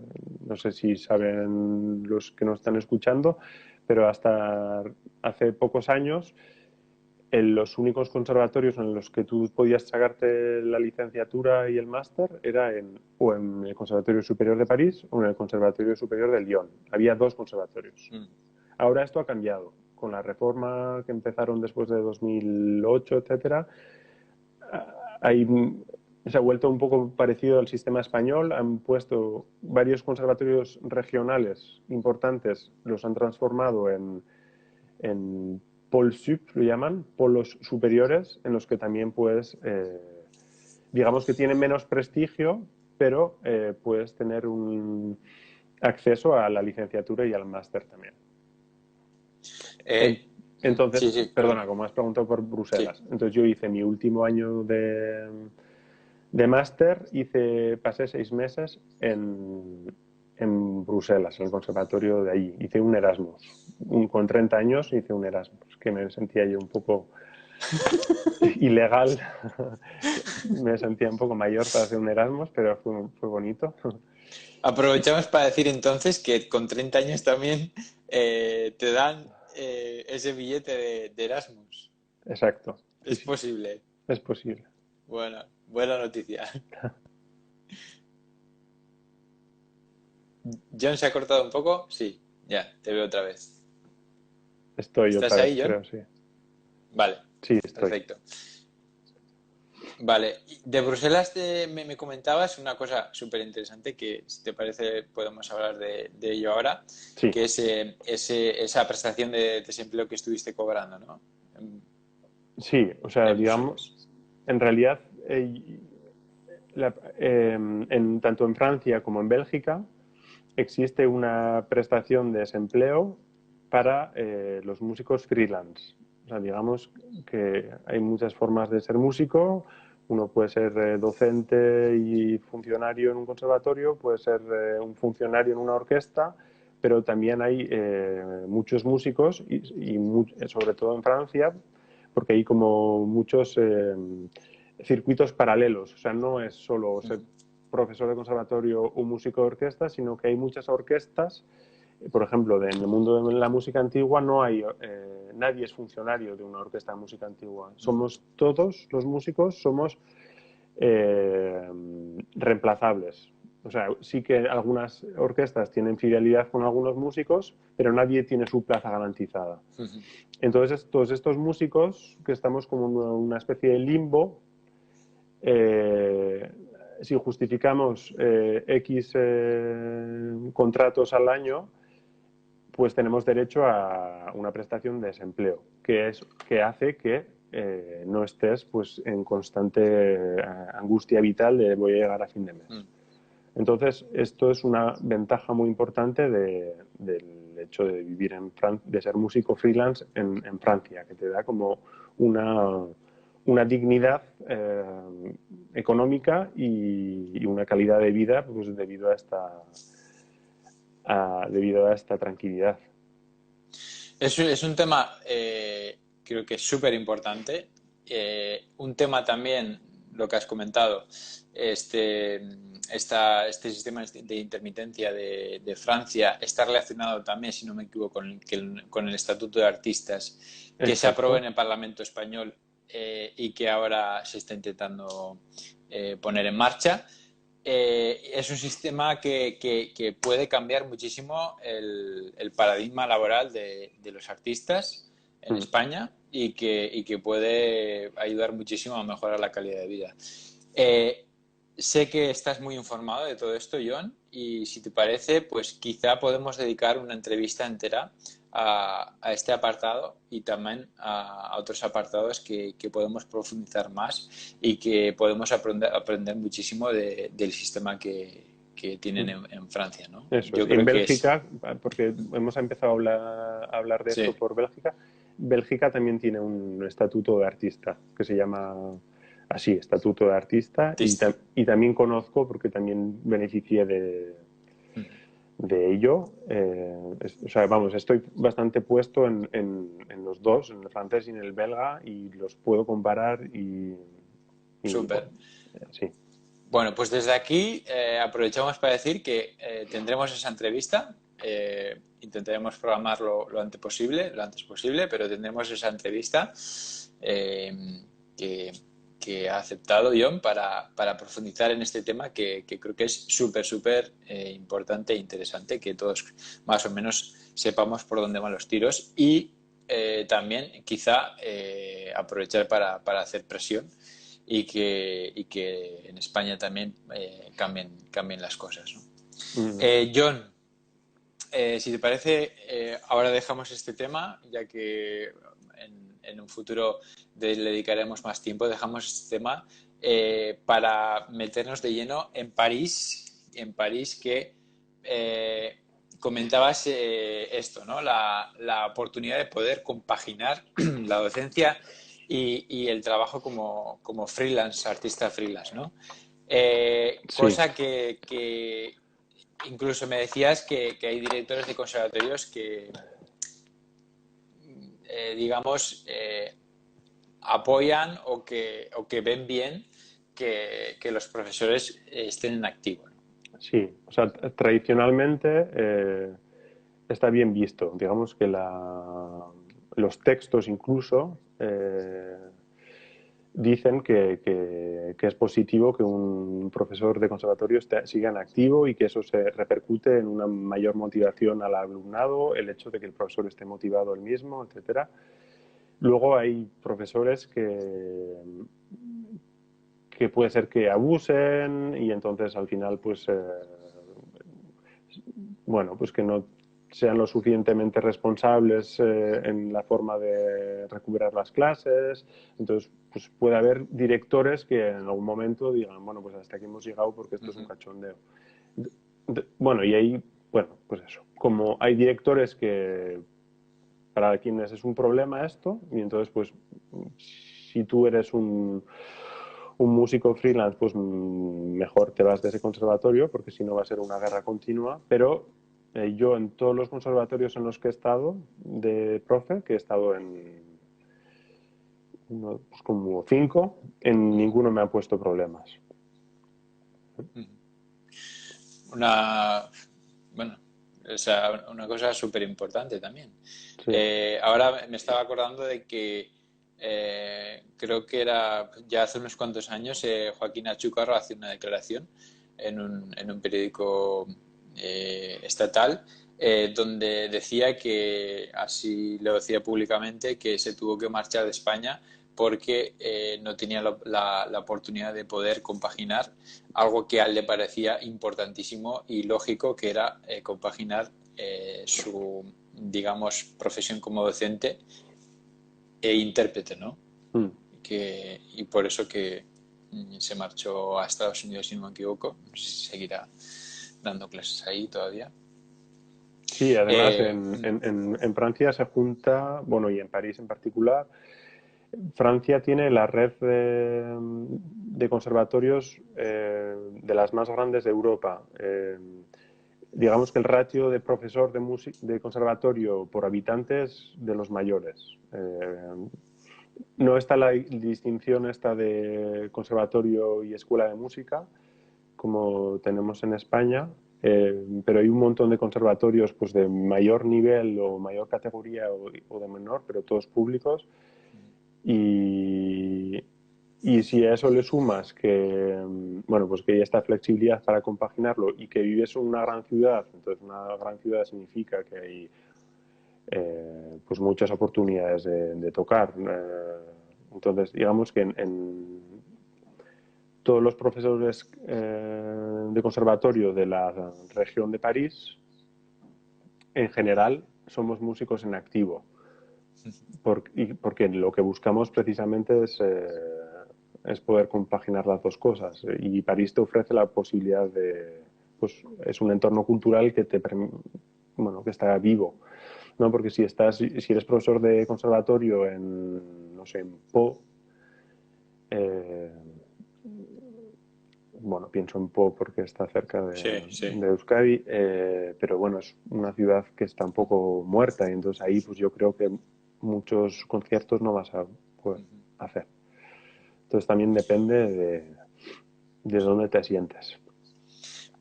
[SPEAKER 2] no sé si saben los que nos están escuchando, pero hasta hace pocos años los únicos conservatorios en los que tú podías sacarte la licenciatura y el máster era o en el Conservatorio Superior de París o en el Conservatorio Superior de Lyon. Había dos conservatorios. Ahora esto ha cambiado. Con la reforma que empezaron después de 2008, etcétera, hay, se ha vuelto un poco parecido al sistema español. Han puesto varios conservatorios regionales importantes, los han transformado en Pol Sup, lo llaman, polos superiores, en los que también puedes, digamos que tienen menos prestigio, pero puedes tener un acceso a la licenciatura y al máster también. Entonces,
[SPEAKER 1] Sí, sí,
[SPEAKER 2] perdona,
[SPEAKER 1] perdón.
[SPEAKER 2] como has preguntado por
[SPEAKER 1] Sí.
[SPEAKER 2] Bruselas. Entonces yo hice mi último año de máster, pasé 6 meses en Bruselas, en el conservatorio de allí. Hice un Erasmus. Con 30 años hice un Erasmus, que me sentía yo un poco ilegal. Me sentía un poco mayor para hacer un Erasmus, pero fue bonito.
[SPEAKER 1] Aprovechamos para decir entonces que con 30 años también te dan ese billete de Erasmus.
[SPEAKER 2] Exacto. Sí,
[SPEAKER 1] Es
[SPEAKER 2] sí,
[SPEAKER 1] posible.
[SPEAKER 2] es posible.
[SPEAKER 1] Bueno, buena noticia. ¿John se ha cortado un poco? Sí, ya, te veo otra vez.
[SPEAKER 2] Estoy
[SPEAKER 1] ¿Estás
[SPEAKER 2] otra vez,
[SPEAKER 1] ahí, John?
[SPEAKER 2] creo, sí.
[SPEAKER 1] Vale,
[SPEAKER 2] Sí, estoy.
[SPEAKER 1] perfecto. Vale, y de Bruselas me comentabas una cosa súper interesante que, si te parece, podemos hablar de ello ahora,
[SPEAKER 2] Sí,
[SPEAKER 1] que es esa prestación de desempleo que estuviste cobrando, ¿no?
[SPEAKER 2] sí, o sea,
[SPEAKER 1] En
[SPEAKER 2] digamos,
[SPEAKER 1] Bruselas.
[SPEAKER 2] en realidad, tanto en Francia como en Bélgica existe una prestación de desempleo para los músicos freelance. O sea, digamos que hay muchas formas de ser músico. Uno puede ser docente y funcionario en un conservatorio, puede ser un funcionario en una orquesta, pero también hay muchos músicos sobre todo en Francia, porque hay como muchos circuitos paralelos. O sea, no es solo ser profesor de conservatorio o músico de orquesta, sino que hay muchas orquestas. Por ejemplo, en el mundo de la música antigua no hay nadie es funcionario de una orquesta de música antigua. Somos todos los músicos somos reemplazables. O sea, sí que algunas orquestas tienen fidelidad con algunos músicos, pero nadie tiene su plaza garantizada. Entonces, todos estos músicos que estamos como en una especie de limbo, si justificamos X contratos al año, pues tenemos derecho a una prestación de desempleo, que hace que no estés pues, en constante angustia vital de voy a llegar a fin de mes. Entonces, esto es una ventaja muy importante del hecho de vivir de ser músico freelance en Francia, que te da como una dignidad económica y una calidad de vida pues, debido a esta tranquilidad.
[SPEAKER 1] Es un tema, creo que es súper importante. Un tema también, lo que has comentado, este, este sistema de intermitencia de Francia está relacionado también, si no me equivoco, con el Estatuto de Artistas que se aprobó en
[SPEAKER 2] Exacto.
[SPEAKER 1] el Parlamento español y que ahora se está intentando poner en marcha. Es un sistema que puede cambiar muchísimo el paradigma laboral de los artistas en España y que puede ayudar muchísimo a mejorar la calidad de vida. Sé que estás muy informado de todo esto, John, y si te parece, pues quizá podemos dedicar una entrevista entera a este apartado y también a otros apartados que podemos profundizar más y que podemos aprender muchísimo del sistema que tienen en Francia, ¿no?
[SPEAKER 2] Eso es.
[SPEAKER 1] Yo
[SPEAKER 2] En
[SPEAKER 1] creo que es...
[SPEAKER 2] Bélgica, porque hemos empezado a hablar de esto
[SPEAKER 1] Sí.
[SPEAKER 2] por Bélgica, Bélgica también tiene un estatuto de artista que se llama así, estatuto de artista,
[SPEAKER 1] Artista.
[SPEAKER 2] y también conozco, porque también beneficié de ello. O sea, vamos, estoy bastante puesto en los dos, en el francés y en el belga, y los puedo comparar y
[SPEAKER 1] Súper.
[SPEAKER 2] bueno, sí.
[SPEAKER 1] Bueno, pues desde aquí aprovechamos para decir que tendremos esa entrevista. Intentaremos programarlo lo antes posible, pero tendremos esa entrevista eh, que, que ha aceptado John para profundizar en este tema que creo que es súper importante e interesante, que todos más o menos sepamos por dónde van los tiros y también quizá aprovechar para hacer presión y que en España también cambien las cosas, ¿no?
[SPEAKER 2] Mm,
[SPEAKER 1] John, si te parece, ahora dejamos este tema, ya que en un futuro le dedicaremos más tiempo, dejamos este tema para meternos de lleno en París que comentabas esto, ¿no? La oportunidad de poder compaginar la docencia y el trabajo como freelance, artista freelance, ¿no?
[SPEAKER 2] sí,
[SPEAKER 1] Cosa que incluso me decías que hay directores de conservatorios que, digamos, apoyan o que ven bien que los profesores estén en activo, ¿no?
[SPEAKER 2] sí. O sea, tradicionalmente está bien visto. Digamos que los textos incluso dicen que es positivo que un profesor de conservatorio siga en activo y que eso se repercute en una mayor motivación al alumnado, el hecho de que el profesor esté motivado él mismo, etcétera. Luego hay profesores que puede ser que abusen y entonces al final pues bueno, pues que no sean lo suficientemente responsables en la forma de recuperar las clases. Entonces, pues puede haber directores que en algún momento digan, bueno, pues hasta aquí hemos llegado porque esto es un
[SPEAKER 1] Ujú.
[SPEAKER 2] cachondeo. Bueno, y ahí, bueno, pues eso. Como hay directores que para quienes es un problema esto, y entonces, pues, si tú eres un músico freelance, pues mejor te vas de ese conservatorio, porque si no va a ser una guerra continua. Pero yo en todos los conservatorios en los que he estado de profe, que he estado en pues como 5, en
[SPEAKER 1] Ujú.
[SPEAKER 2] ninguno me ha puesto problemas.
[SPEAKER 1] Ujú. Una, bueno, o sea, una cosa súper importante también.
[SPEAKER 2] Sí,
[SPEAKER 1] Ahora me estaba acordando de que creo que era ya hace unos cuantos años Joaquín Achúcarro hace una declaración en un periódico estatal donde decía que, así lo decía públicamente, que se tuvo que marchar de España porque no tenía la oportunidad de poder compaginar algo que a él le parecía importantísimo y lógico, que era compaginar su, digamos, profesión como docente e intérprete, ¿no?
[SPEAKER 2] mm.
[SPEAKER 1] Y por eso que se marchó a Estados Unidos, si no me equivoco. No sé si seguirá dando clases ahí todavía.
[SPEAKER 2] Sí, además
[SPEAKER 1] Eh,
[SPEAKER 2] en Francia se junta, bueno, y en París en particular, Francia tiene la red de conservatorios de las más grandes de Europa. Digamos que el ratio de profesor de conservatorio por habitante es de los mayores. No está la distinción esta de conservatorio y escuela de música, como tenemos en España, pero hay un montón de conservatorios pues, de mayor nivel o mayor categoría o de menor, pero todos públicos. Y, y si a eso le sumas que, bueno, pues que hay esta flexibilidad para compaginarlo y que vives en una gran ciudad, entonces una gran ciudad significa que hay pues muchas oportunidades de tocar. Entonces, digamos que todos los profesores de conservatorio de la región de París, en general, somos músicos en activo, porque lo que buscamos precisamente es poder compaginar las dos cosas. Y París te ofrece la posibilidad pues es un entorno cultural bueno, que está vivo, ¿no? Porque si eres profesor de conservatorio en, no sé, en Po, Eh, bueno, pienso en Po porque está cerca
[SPEAKER 1] Sí, sí.
[SPEAKER 2] de Euskadi, pero bueno, es una ciudad que está un poco muerta y entonces ahí pues yo creo que muchos conciertos no vas a poder hacer. Entonces también depende de dónde te sientes.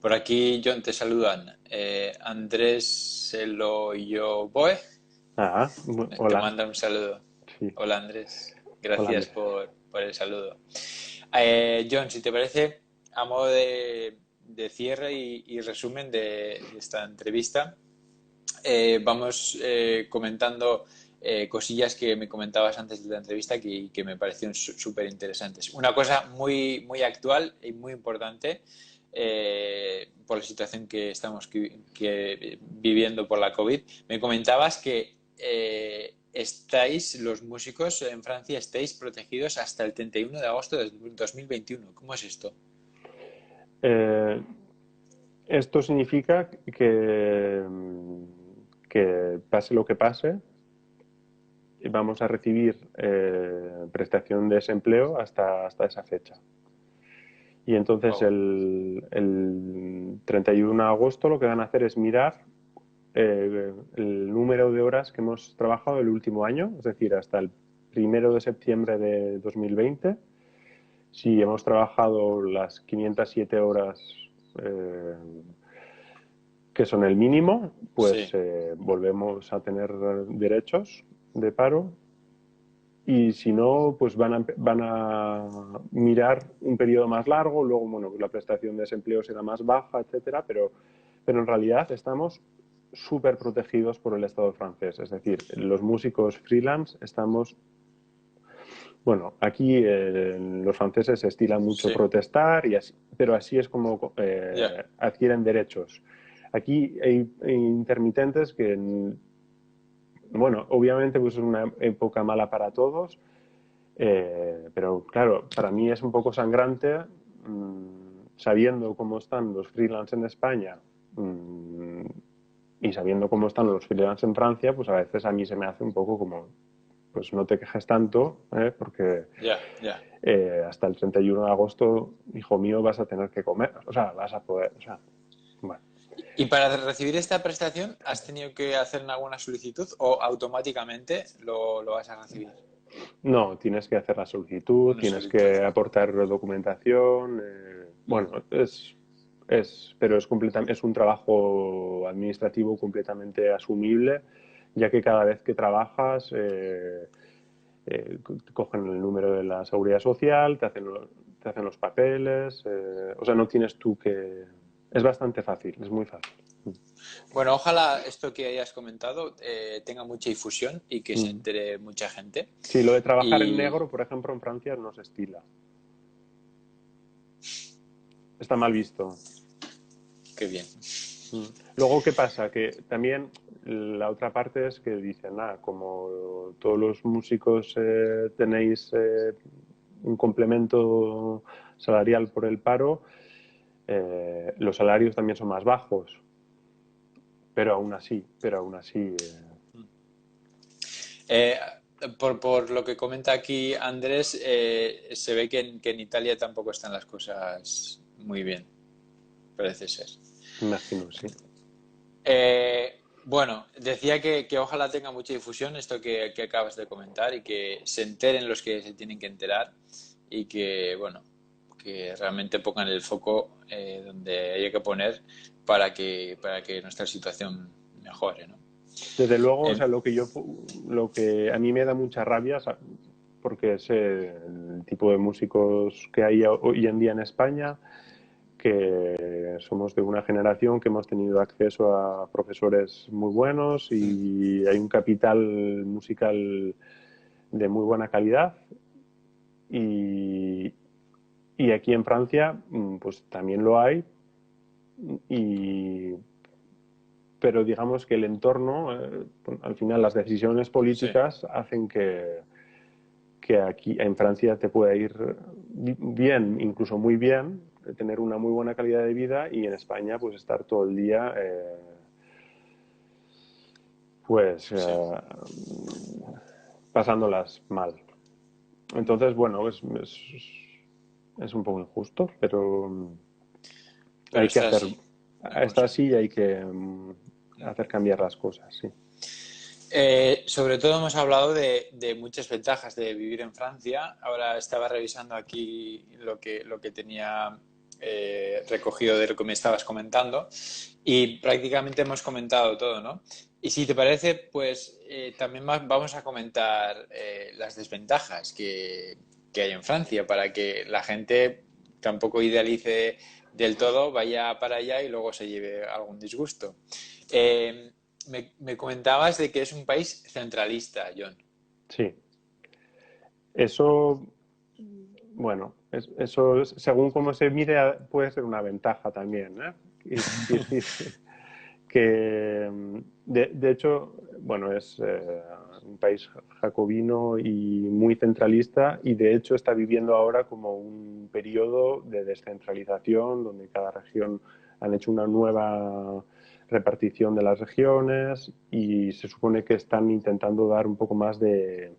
[SPEAKER 1] Por aquí, John, te saludan. Andrés Eloyo Boe
[SPEAKER 2] Ah,
[SPEAKER 1] te
[SPEAKER 2] hola,
[SPEAKER 1] manda un saludo.
[SPEAKER 2] sí,
[SPEAKER 1] Hola, Andrés.
[SPEAKER 2] hola
[SPEAKER 1] Gracias
[SPEAKER 2] Andrés.
[SPEAKER 1] por el saludo. John, si te parece, a modo de cierre y resumen de esta entrevista, vamos comentando cosillas que me comentabas antes de la entrevista que me parecieron súper interesantes. Una cosa muy, muy actual y muy importante por la situación que estamos viviendo por la COVID. Me comentabas que los músicos en Francia, estáis protegidos hasta el 31 de agosto de 2021. ¿Cómo es esto?
[SPEAKER 2] Eh, Esto significa que pase lo que pase, vamos a recibir prestación de desempleo hasta esa fecha. Y entonces
[SPEAKER 1] Wow.
[SPEAKER 2] el 31 de agosto lo que van a hacer es mirar el número de horas que hemos trabajado el último año, es decir, hasta el 1 de septiembre de 2020. Si hemos trabajado las 507 horas eh, que son el mínimo, pues
[SPEAKER 1] Sí,
[SPEAKER 2] volvemos a tener derechos de paro y si no, pues van a mirar un periodo más largo, luego, bueno, la prestación de desempleo será más baja, etcétera, pero en realidad estamos súper protegidos por el Estado francés. Es decir, los músicos freelance estamos. Bueno, aquí los franceses se estila mucho
[SPEAKER 1] sí,
[SPEAKER 2] protestar, pero así es como
[SPEAKER 1] ya.
[SPEAKER 2] adquieren derechos. Aquí hay intermitentes que, bueno, obviamente pues es una época mala para todos, pero claro, para mí es un poco sangrante sabiendo cómo están los freelance en España mmm, y sabiendo cómo están los freelance en Francia, pues a veces a mí se me hace un poco como, pues no te quejes tanto, porque
[SPEAKER 1] Ya, ya.
[SPEAKER 2] hasta el 31 de agosto, hijo mío, vas a tener que comer, o sea, vas a poder, o sea, bueno.
[SPEAKER 1] ¿Y para recibir esta prestación has tenido que hacer alguna solicitud o automáticamente lo vas a recibir?
[SPEAKER 2] No, tienes que hacer la solicitud,
[SPEAKER 1] Una
[SPEAKER 2] tienes
[SPEAKER 1] solicitud.
[SPEAKER 2] que aportar documentación. Bueno,
[SPEAKER 1] Ujú.
[SPEAKER 2] pero es un trabajo administrativo completamente asumible, ya que cada vez que trabajas te cogen el número de la seguridad social, te hacen los papeles, o sea, no tienes tú que. Es bastante fácil, es muy fácil.
[SPEAKER 1] Bueno, ojalá esto que hayas comentado tenga mucha difusión y que se
[SPEAKER 2] Mm.
[SPEAKER 1] entere mucha gente.
[SPEAKER 2] Sí, lo de trabajar en
[SPEAKER 1] Y
[SPEAKER 2] negro, por ejemplo, en Francia no se estila. Está mal visto.
[SPEAKER 1] qué bien.
[SPEAKER 2] Mm. Luego, ¿qué pasa? Que también la otra parte es que dicen, como todos los músicos tenéis un complemento salarial por el paro, los salarios también son más bajos, pero aún así.
[SPEAKER 1] Eh, por lo que comenta aquí Andrés, se ve que en Italia tampoco están las cosas muy bien, parece ser.
[SPEAKER 2] Imagino, sí.
[SPEAKER 1] Bueno, decía que ojalá tenga mucha difusión esto que acabas de comentar y que se enteren los que se tienen que enterar y que, bueno, que realmente pongan el foco donde haya que poner para que nuestra situación mejore, ¿no?
[SPEAKER 2] Desde luego, o
[SPEAKER 1] Eh,
[SPEAKER 2] sea, lo que a mí me da mucha rabia, porque es el tipo de músicos que hay hoy en día en España, que somos de una generación que hemos tenido acceso a profesores muy buenos y hay un capital musical de muy buena calidad y, y aquí en Francia pues también lo hay y pero digamos que el entorno, al final las decisiones
[SPEAKER 1] sí,
[SPEAKER 2] políticas hacen que aquí en Francia te pueda ir bien, incluso muy bien, tener una muy buena calidad de vida y en España pues estar todo el día pues
[SPEAKER 1] sí.
[SPEAKER 2] pasándolas mal. Entonces, bueno, es un poco injusto, pero
[SPEAKER 1] Pero
[SPEAKER 2] hay que
[SPEAKER 1] está
[SPEAKER 2] hacer,
[SPEAKER 1] así la
[SPEAKER 2] está
[SPEAKER 1] cosa.
[SPEAKER 2] así y hay que hacer cambiar las cosas, sí.
[SPEAKER 1] Sobre todo hemos hablado de muchas ventajas de vivir en Francia. Ahora estaba revisando aquí lo que tenía recogido de lo que me estabas comentando y prácticamente hemos comentado todo, ¿no? Y si te parece, pues también vamos a comentar las desventajas que hay en Francia para que la gente tampoco idealice del todo, vaya para allá y luego se lleve algún disgusto. Eh, me comentabas de que es un país centralista, John.
[SPEAKER 2] Sí, eso, bueno, eso según cómo se mire puede ser una ventaja también, ¿eh? Quiere decir que, de hecho, bueno, es un país jacobino y muy centralista y de hecho está viviendo ahora como un periodo de descentralización donde cada región han hecho una nueva repartición de las regiones y se supone que están intentando dar un poco más de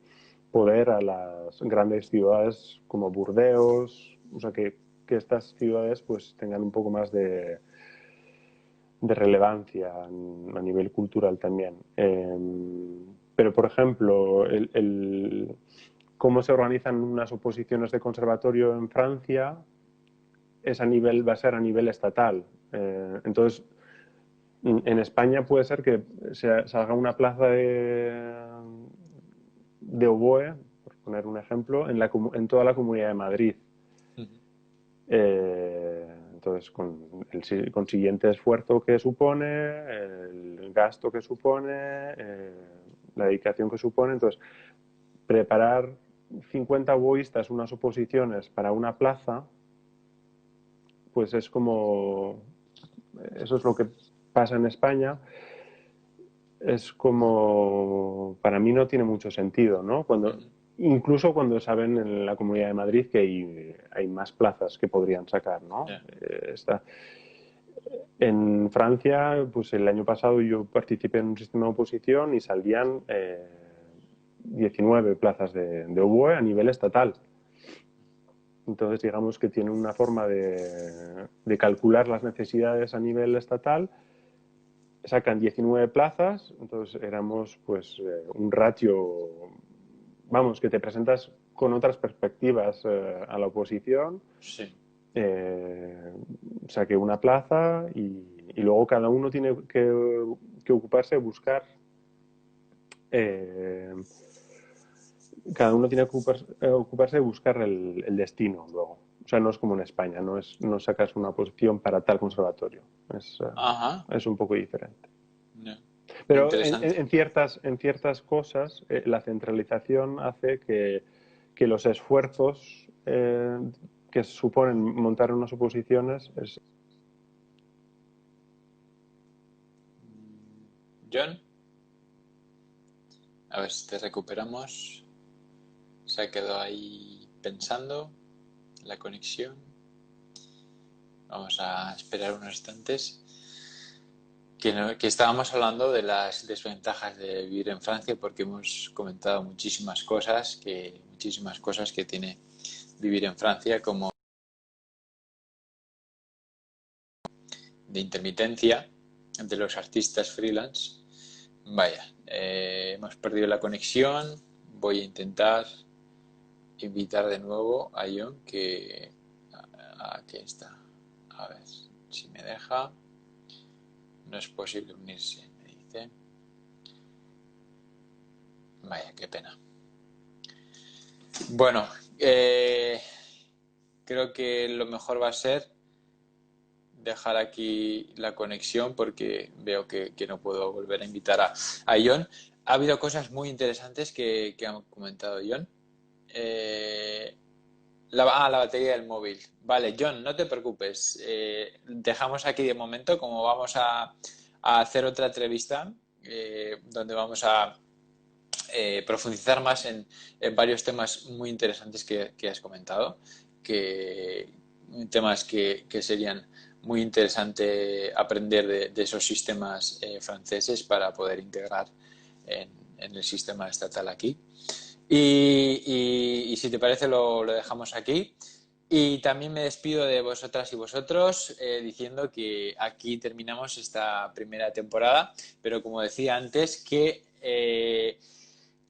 [SPEAKER 2] poder a las grandes ciudades como Burdeos, o sea que estas ciudades pues tengan un poco más de relevancia a nivel cultural también. Pero, por ejemplo, cómo se organizan unas oposiciones de conservatorio en Francia va a ser a nivel estatal. Entonces, en España puede ser que salga una plaza de oboe, por poner un ejemplo, en toda la Comunidad de Madrid. Entonces, con el consiguiente esfuerzo que supone, el gasto que supone, la dedicación que supone. Entonces, preparar 50 oboístas unas oposiciones para una plaza, pues es como, eso es lo que pasa en España, es como, para mí no tiene mucho sentido, ¿no? Incluso cuando saben en la Comunidad de Madrid que hay más plazas que podrían sacar, ¿no?
[SPEAKER 1] Yeah.
[SPEAKER 2] En Francia, pues el año pasado yo participé en un sistema de oposición y salían 19 plazas de oboe a nivel estatal. Entonces, digamos que tiene una forma de calcular las necesidades a nivel estatal. Sacan 19 plazas, entonces éramos pues un ratio, vamos, que te presentas con otras perspectivas a la oposición.
[SPEAKER 1] Sí.
[SPEAKER 2] Saqué una plaza y luego cada uno tiene que ocuparse de buscar eh, cada uno tiene que ocuparse de buscar el destino luego. O sea, no es como en España, no sacas una posición para tal conservatorio.
[SPEAKER 1] Ajá.
[SPEAKER 2] Es un poco diferente.
[SPEAKER 1] Yeah.
[SPEAKER 2] Pero
[SPEAKER 1] Interesante.
[SPEAKER 2] en ciertas cosas la centralización hace que los esfuerzos que suponen montar unas oposiciones
[SPEAKER 1] John, a ver si te recuperamos. Se ha quedado ahí pensando la conexión. Vamos a esperar unos instantes. Que estábamos hablando de las desventajas de vivir en Francia porque hemos comentado muchísimas cosas que tiene vivir en Francia, como de intermitencia de los artistas freelance. Vaya, hemos perdido la conexión. Voy a intentar invitar de nuevo a John, que aquí está. A ver si me deja. No es posible unirse, me dice. Vaya, qué pena. Bueno, creo que lo mejor va a ser dejar aquí la conexión porque veo que no puedo volver a invitar a John. Ha habido cosas muy interesantes que ha comentado John. La batería del móvil. Vale, John, no te preocupes. Dejamos aquí de momento, como vamos a hacer otra entrevista donde vamos a profundizar más en varios temas muy interesantes que has comentado, que temas que serían muy interesante aprender de esos sistemas franceses para poder integrar en el sistema estatal aquí. Y si te parece lo dejamos aquí. Y también me despido de vosotras y vosotros diciendo que aquí terminamos esta primera temporada, pero como decía antes, que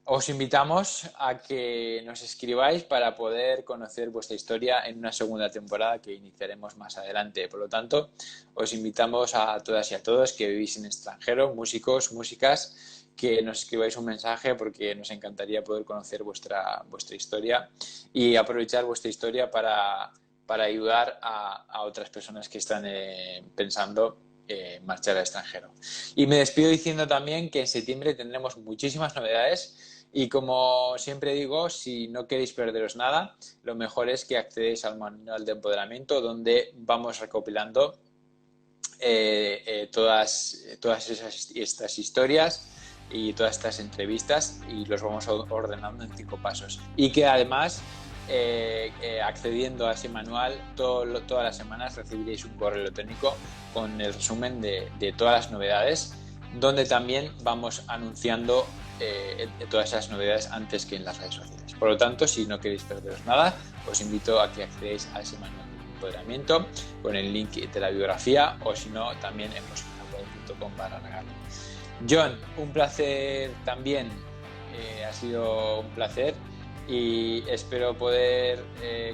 [SPEAKER 1] os invitamos a que nos escribáis para poder conocer vuestra historia en una segunda temporada que iniciaremos más adelante. Por lo tanto, os invitamos a todas y a todos que vivís en extranjero, músicos, músicas, que nos escribáis un mensaje porque nos encantaría poder conocer vuestra historia y aprovechar vuestra historia para ayudar a otras personas que están pensando marchar al extranjero. Y me despido diciendo también que en septiembre tendremos muchísimas novedades y como siempre digo, si no queréis perderos nada, lo mejor es que accedéis al manual de empoderamiento donde vamos recopilando todas estas historias y todas estas entrevistas y los vamos ordenando en 5 pasos. Y que además, accediendo a ese manual, todas las semanas recibiréis un correo electrónico con el resumen de todas las novedades, donde también vamos anunciando todas esas novedades antes que en las redes sociales. Por lo tanto, si no queréis perderos nada, os invito a que accedáis a ese manual de empoderamiento con el link de la biografía o si no, también en musicasalpoder.com/regalo. John, un placer también, ha sido un placer y espero poder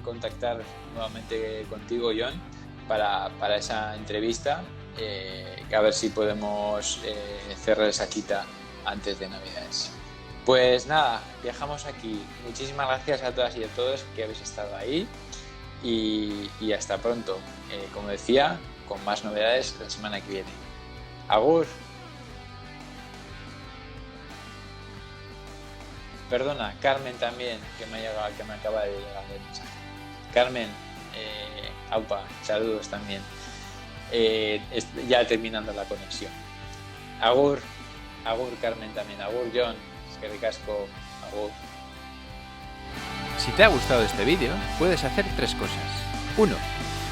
[SPEAKER 1] contactar nuevamente contigo, John, para esa entrevista, a ver si podemos cerrar esa cita antes de Navidades. Pues nada, dejamos aquí. Muchísimas gracias a todas y a todos que habéis estado ahí y hasta pronto. Como decía, con más novedades la semana que viene. Agur. Perdona, Carmen también, que me acaba de llegar el mensaje. Carmen, aupa, saludos también. Ya terminando la conexión. Agur, Carmen también. Agur, John. Es que ricasco. Agur.
[SPEAKER 3] Si te ha gustado este vídeo, puedes hacer 3 cosas. 1.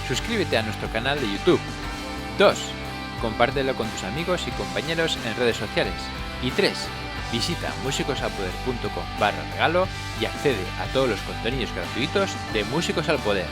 [SPEAKER 3] Suscríbete a nuestro canal de YouTube. 2. Compártelo con tus amigos y compañeros en redes sociales. Y 3. Visita musicosalpoder.com/regalo y accede a todos los contenidos gratuitos de Músicos al Poder.